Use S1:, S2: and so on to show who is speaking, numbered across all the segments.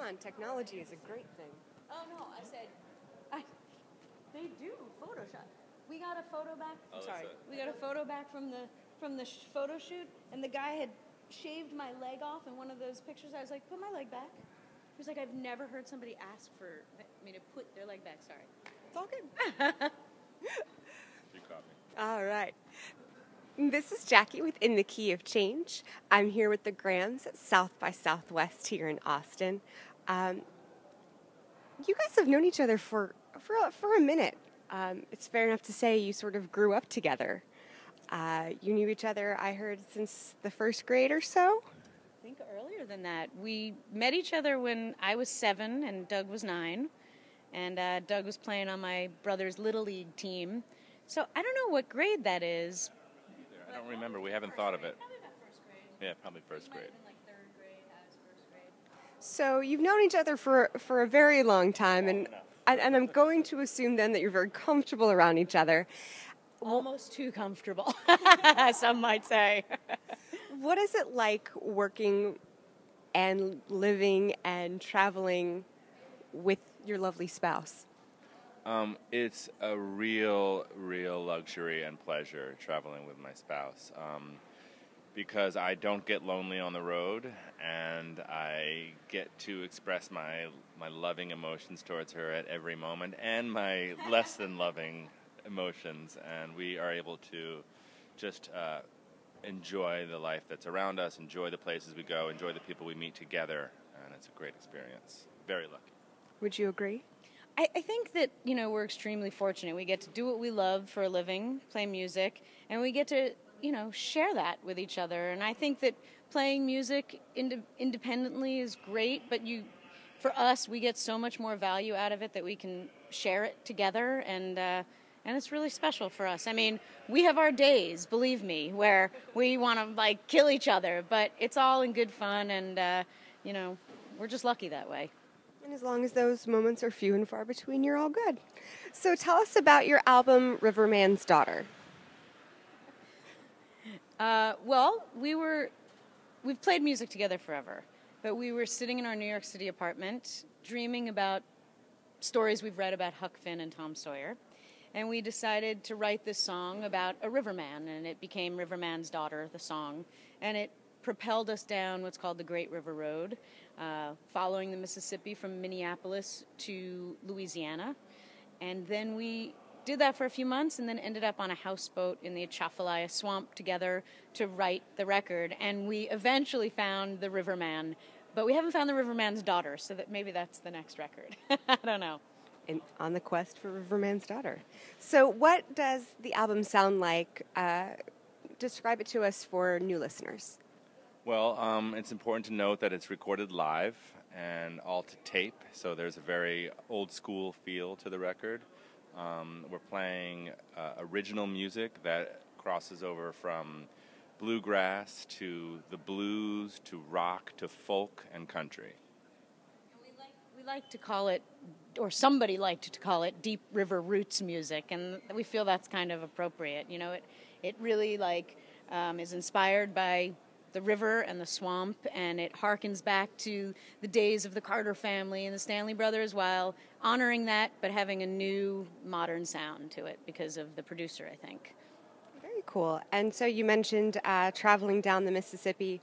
S1: on, technology is a great thing.
S2: Oh, no, I said, they do Photoshop. We got a photo back, we got a photo back from the photo shoot, and the guy had shaved my leg off in one of those pictures. I was like, put my leg back. He was like, I've never heard somebody ask for me to put their leg back. Sorry.
S1: It's all good.
S3: You caught me.
S1: All right. This is Jackie with In the Key of Change. I'm here with the Grahams at South by Southwest here in Austin. You guys have known each other for a minute. It's fair enough to say you sort of grew up together. You knew each other, I heard, since the first grade or so?
S2: I think earlier than that. We met each other when I was 7 and Doug was 9. And Doug was playing on my brother's Little League team. So I don't know what grade that is.
S3: I don't remember. We haven't thought of it.
S2: Probably about first grade.
S3: Yeah, probably first grade.
S2: It might have been like 3rd grade. I was first grade.
S1: So you've known each other for a very long time, and I'm going to assume then that you're very comfortable around each other.
S2: Almost too comfortable, some might say.
S1: What is it like working and living and traveling with your lovely spouse?
S3: It's a real luxury and pleasure traveling with my spouse, because I don't get lonely on the road, and I get to express my loving emotions towards her at every moment, and my less than loving emotions, and we are able to just enjoy the life that's around us, enjoy the places we go, enjoy the people we meet together, and it's a great experience. Very lucky.
S1: Would you agree?
S2: I think that, we're extremely fortunate. We get to do what we love for a living, play music, and we get to, share that with each other. And I think that playing music independently is great, but for us, we get so much more value out of it that we can share it together, and it's really special for us. I mean, we have our days, believe me, where we want to, kill each other, but it's all in good fun, and, we're just lucky that way.
S1: And as long as those moments are few and far between, you're all good. So tell us about your album, Riverman's Daughter.
S2: Well, we've played music together forever, but we were sitting in our New York City apartment dreaming about stories we've read about Huck Finn and Tom Sawyer, and we decided to write this song about a riverman, and it became Riverman's Daughter, the song, and it propelled us down what's called the Great River Road, following the Mississippi from Minneapolis to Louisiana. And then we did that for a few months and then ended up on a houseboat in the Atchafalaya Swamp together to write the record. And we eventually found the Riverman, but we haven't found the Riverman's Daughter, so that maybe that's the next record. I don't know.
S1: And on the quest for Riverman's Daughter. So what does the album sound like? Describe it to us for new listeners.
S3: Well, it's important to note that it's recorded live and all to tape, so there's a very old school feel to the record. We're playing original music that crosses over from bluegrass to the blues to rock to folk and country.
S2: We like to call it, or somebody liked to call it, deep river roots music, and we feel that's kind of appropriate. It really is inspired by the river and the swamp, and it harkens back to the days of the Carter family and the Stanley brothers, while honoring that but having a new modern sound to it because of the producer, I think.
S1: Very cool. And so you mentioned traveling down the Mississippi.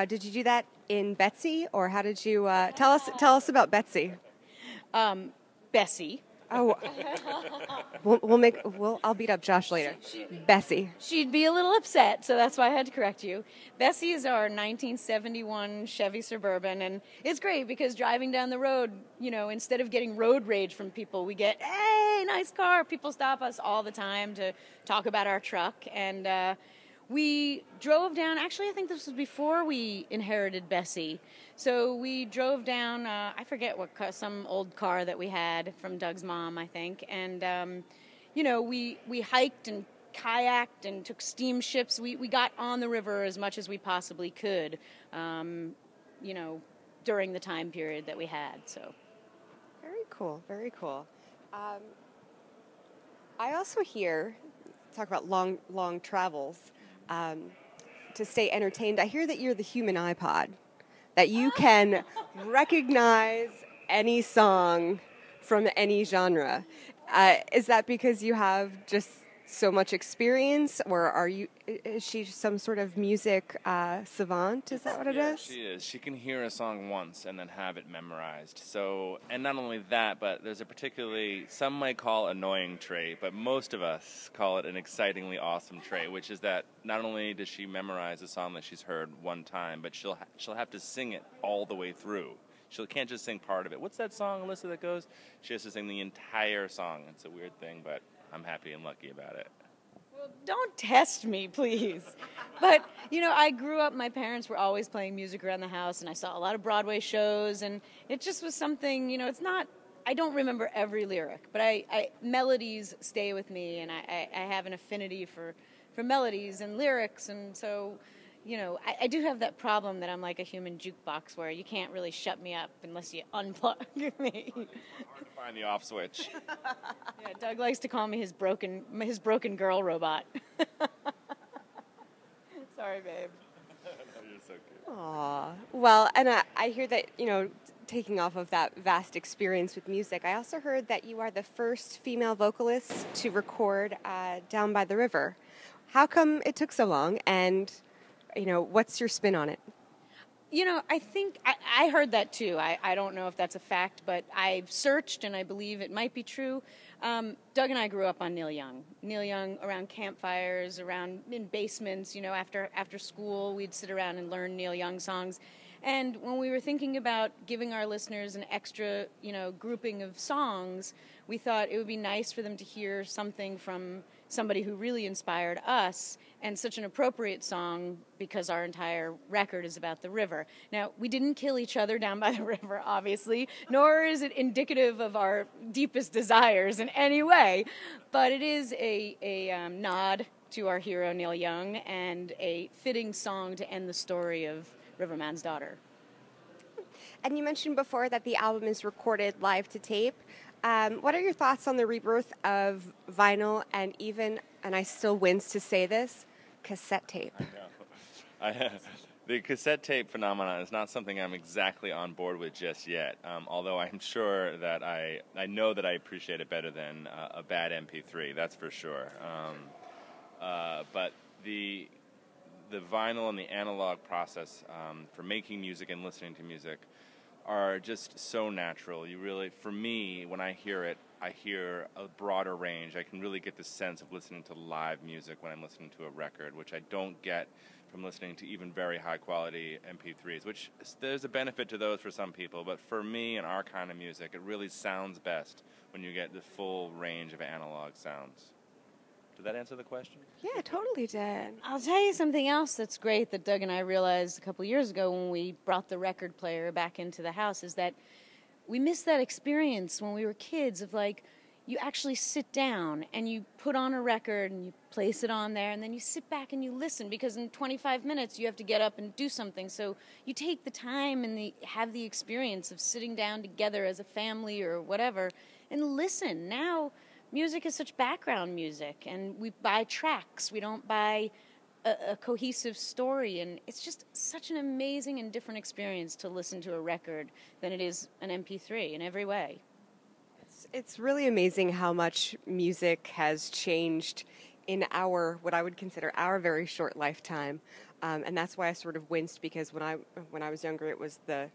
S1: Did you do that in Betsy, or how did you tell us about Betsy?
S2: Bessie.
S1: Oh, I'll beat up Josh later. Bessie.
S2: She'd be a little upset, so that's why I had to correct you. Bessie is our 1971 Chevy Suburban, and it's great because driving down the road, instead of getting road rage from people, we get, hey, nice car. People stop us all the time to talk about our truck, and we drove down, actually I think this was before we inherited Bessie, so we drove down, I forget what car, some old car that we had from Doug's mom, I think, and, we hiked and kayaked and took steamships. We got on the river as much as we possibly could, during the time period that we had, so.
S1: Very cool, very cool. I also hear, talk about long travels, to stay entertained. I hear that you're the human iPod, that you can recognize any song from any genre. Is that because you have just so much experience, or is she some sort of music savant? Is that what it is?
S3: She is. She can hear a song once and then have it memorized. So, and not only that, but there's a particularly, some might call annoying trait, but most of us call it an excitingly awesome trait, which is that not only does she memorize a song that she's heard one time, but she'll have to sing it all the way through. She can't just sing part of it. What's that song, Alyssa, that goes? She has to sing the entire song. It's a weird thing, but I'm happy and lucky about it.
S2: Well, don't test me, please. But, I grew up, my parents were always playing music around the house, and I saw a lot of Broadway shows, and it just was something, it's not, I don't remember every lyric, but melodies stay with me, and I have an affinity for melodies and lyrics, and so, I do have that problem that I'm like a human jukebox where you can't really shut me up unless you unplug me.
S3: Hard to find the off switch.
S2: Yeah, Doug likes to call me his broken girl robot. Sorry, babe.
S3: You're so cute.
S1: Aw. Well, and I hear that, taking off of that vast experience with music, I also heard that you are the first female vocalist to record Down by the River. How come it took so long, and what's your spin on it?
S2: I think I heard that too. I don't know if that's a fact, but I've searched and I believe it might be true. Doug and I grew up on Neil Young. Neil Young around campfires, around in basements, after school, we'd sit around and learn Neil Young songs. And when we were thinking about giving our listeners an extra, grouping of songs, we thought it would be nice for them to hear something from somebody who really inspired us, and such an appropriate song because our entire record is about the river. Now, we didn't kill each other down by the river, obviously, nor is it indicative of our deepest desires in any way, but it is a nod to our hero Neil Young and a fitting song to end the story of Riverman's Daughter.
S1: And you mentioned before that the album is recorded live to tape. What are your thoughts on the rebirth of vinyl and even, and I still wince to say this, cassette tape?
S3: I know. The cassette tape phenomenon is not something I'm exactly on board with just yet, although I'm sure that I know that I appreciate it better than a bad MP3, that's for sure. But the vinyl and the analog process for making music and listening to music are just so natural. You really, for me, when I hear it, I hear a broader range. I can really get the sense of listening to live music when I'm listening to a record, which I don't get from listening to even very high-quality MP3s, which there's a benefit to those for some people, but for me and our kind of music, it really sounds best when you get the full range of analog sounds. Did that answer the question?
S1: Yeah, it totally did.
S2: I'll tell you something else that's great that Doug and I realized a couple years ago when we brought the record player back into the house is that we missed that experience when we were kids of like, you actually sit down and you put on a record and you place it on there and then you sit back and you listen because in 25 minutes you have to get up and do something. So you take the time and have the experience of sitting down together as a family or whatever and listen. Now, music is such background music, and we buy tracks. We don't buy a cohesive story, and it's just such an amazing and different experience to listen to a record than it is an MP3 in every way.
S1: It's really amazing how much music has changed in what I would consider our very short lifetime, and that's why I sort of winced because when I was younger, it was the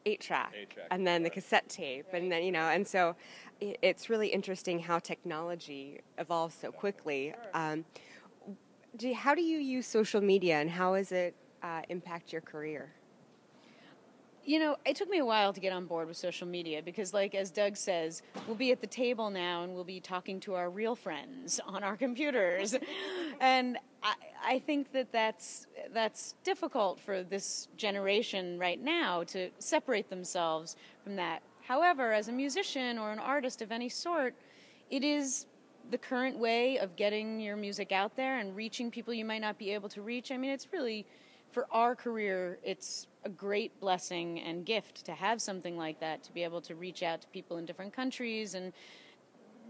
S1: 8-track, and then the cassette tape, and then and so it's really interesting how technology evolves so quickly. How do you use social media, and how does it impact your career?
S2: It took me a while to get on board with social media because, like, as Doug says, we'll be at the table now and we'll be talking to our real friends on our computers. And I think that's difficult for this generation right now to separate themselves from that. However, as a musician or an artist of any sort, it is the current way of getting your music out there and reaching people you might not be able to reach. I mean, it's really, for our career, it's a great blessing and gift to have something like that, to be able to reach out to people in different countries and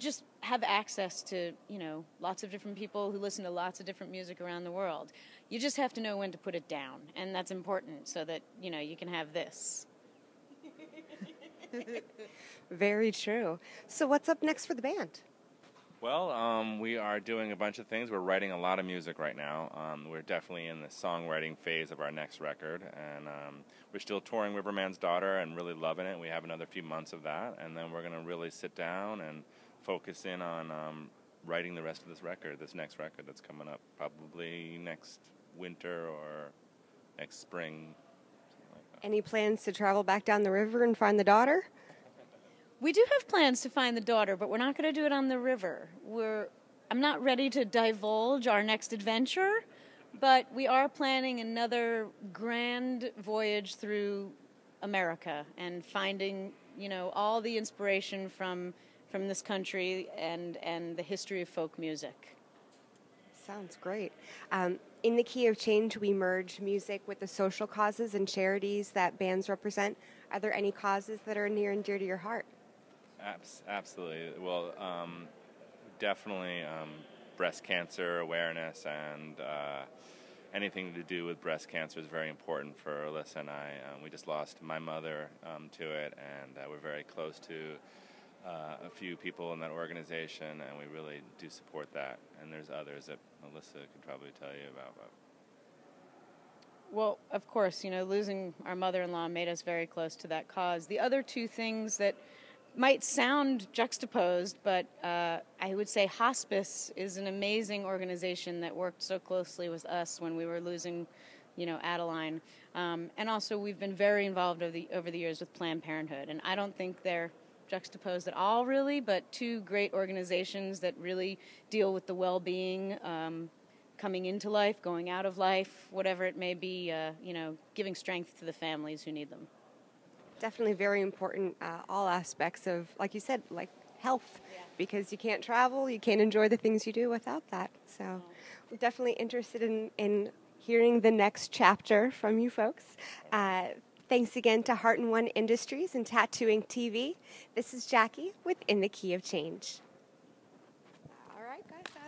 S2: just have access to, lots of different people who listen to lots of different music around the world. You just have to know when to put it down, and that's important so that, you can have this.
S1: Very true. So what's up next for the band?
S3: Well, we are doing a bunch of things. We're writing a lot of music right now. We're definitely in the songwriting phase of our next record, and we're still touring Riverman's Daughter and really loving it. We have another few months of that, and then we're going to really sit down and focus in on writing the rest of this record, this next record that's coming up probably next winter or next spring.
S1: Any plans to travel back down the river and find the daughter?
S2: We do have plans to find the daughter, but we're not going to do it on the river. I'm not ready to divulge our next adventure, but we are planning another grand voyage through America and finding, all the inspiration from this country and the history of folk music.
S1: Sounds great. In the Key of Change, we merge music with the social causes and charities that bands represent. Are there any causes that are near and dear to your heart?
S3: Absolutely. Well, definitely breast cancer awareness and anything to do with breast cancer is very important for Alyssa and I. We just lost my mother to it, and we're very close to a few people in that organization, and we really do support that. And there's others that Alyssa could probably tell you about.
S2: Well, of course, losing our mother-in-law made us very close to that cause. The other two things that might sound juxtaposed, but I would say hospice is an amazing organization that worked so closely with us when we were losing, Adeline. And also we've been very involved over the years with Planned Parenthood. And I don't think they're juxtaposed at all, really, but two great organizations that really deal with the well-being, coming into life, going out of life, whatever it may be, giving strength to the families who need them.
S1: Definitely very important, all aspects of, like you said, like health, because you can't travel, you can't enjoy the things you do without that. So we're definitely interested in hearing the next chapter from you folks. Thanks again to Heart and One Industries and Tattooing TV. This is Jackie with In the Key of Change. All right, guys.